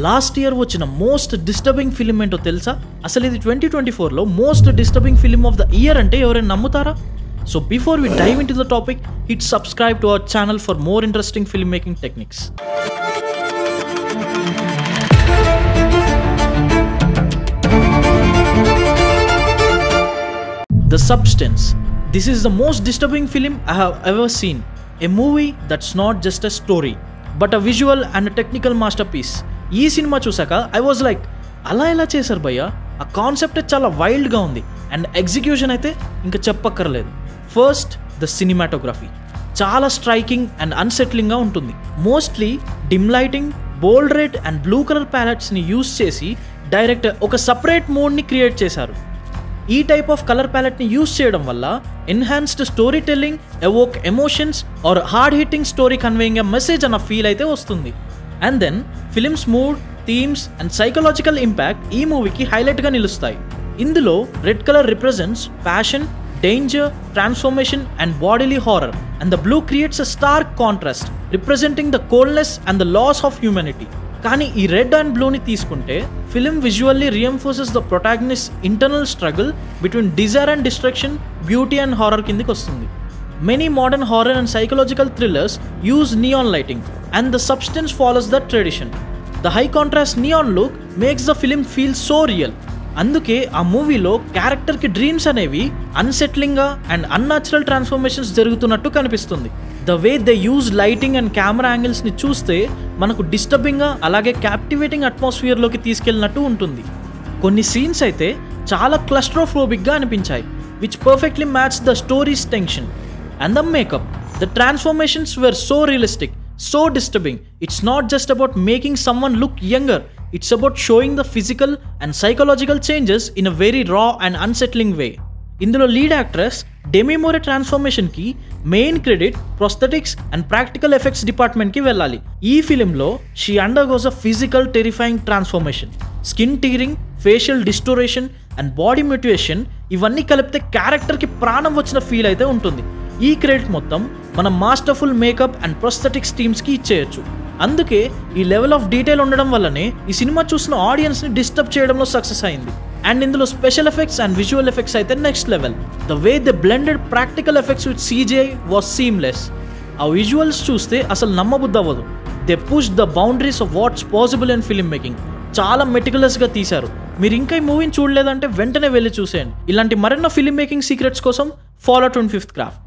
Last year వచ్చిన most disturbing film ఏంటో తెలుసా? అసలు ఇది 2024లో most disturbing film of the year అంటే ఎవరైనా నమ్ముతారా? So before we dive into the topic, hit subscribe to our channel for more interesting film making techniques. The Substance. This is the most disturbing film I have ever seen. A movie that's not just a story, but a visual and a technical masterpiece. ఈ cinema చూసాక I was like, అలా ఎలా చేశారు భయ్యా? ఆ concept చాలా వైల్డ్గా ఉంది and execution అయితే ఇంకా చెప్పక్కర్లేదు. ఫస్ట్, ద సినిమాటోగ్రఫీ చాలా స్ట్రైకింగ్ అండ్ అన్సెట్లింగ్గా ఉంటుంది. Mostly dim lighting, bold red and blue colour ప్యాలెట్స్ని యూస్ చేసి డైరెక్టర్ ఒక సపరేట్ మోడ్ని క్రియేట్ చేశారు. ఈ టైప్ ఆఫ్ కలర్ ప్యాలెట్ని యూస్ చేయడం వల్ల enhanced storytelling, evoke emotions or hard hitting story conveying a message అన్న ఫీల్ అయితే వస్తుంది. And then film's mood, themes and psychological impact ఈ మూవీకి హైలైట్గా నిలుస్తాయి. ఇందులో red colour represents passion, danger, transformation and bodily horror, and the blue creates a stark contrast representing the coldness and the loss of humanity. కానీ ఈ red and బ్లూని తీసుకుంటే film visually reinforces the protagonist internal struggle between desire and destruction, beauty and horror కిందికి వస్తుంది. Many modern horror and psychological thrillers use neon lighting and the substance follows that tradition. The high contrast neon look makes the film feel so real. అందుకే ఆ మూవీలో క్యారెక్టర్కి dreams అనేవి అన్సెట్లింగ్గా and unnatural transformations జరుగుతున్నట్టు కనిపిస్తుంది. The way they use lighting and camera యాంగిల్స్ని చూస్తే మనకు డిస్టర్బింగ్గా అలాగే క్యాప్టివేటింగ్ అట్మాస్ఫియర్లోకి తీసుకెళ్ళినట్టు ఉంటుంది. కొన్ని సీన్స్ అయితే చాలా క్లస్ట్రోఫోబిక్గా అనిపించాయి, which perfectly match the story's tension. And the makeup, the transformations were so realistic, so disturbing. It's not just about making someone look younger, it's about showing the physical and psychological changes in a very raw and unsettling way. ఇందులో lead actress Demi Moore ట్రాన్స్ఫర్మేషన్కి main credit prosthetics and practical effects డిపార్ట్మెంట్కి వెళ్ళాలి. ఈ ఫిలింలో she undergoes a physical terrifying transformation, skin tearing, facial distortion and body mutation, ఇవన్నీ కలిపితే క్యారెక్టర్కి ప్రాణం వచ్చిన ఫీల్ అయితే ఉంటుంది. ఈ క్రెడిట్ మొత్తం మన మాస్టర్ఫుల్ మేకప్ అండ్ ప్రాస్థెటిక్స్ టీమ్స్కి ఇచ్చేయచ్చు. అందుకే ఈ లెవెల్ ఆఫ్ డీటెయిల్ ఉండడం వల్లనే ఈ సినిమా చూసిన ఆడియన్స్ని డిస్టర్బ్ చేయడంలో సక్సెస్ అయింది. అండ్ ఇందులో special effects and visual effects అయితే next level. The way they blended practical effects with CGI was seamless. ఆ విజువల్స్ చూస్తే అసలు నమ్మబుద్ధి అవ్వదు. They push the boundaries of what's possible in film making. చాలా మెటికులస్గా తీశారు. మీరు ఇంకా ఈ మూవీని చూడలేదంటే వెంటనే వెళ్ళి చూసేయండి. ఇలాంటి మరెన్నో ఫిల్మ్ మేకింగ్ సీక్రెట్స్ కోసం ఫాలో 25th క్రాఫ్ట్.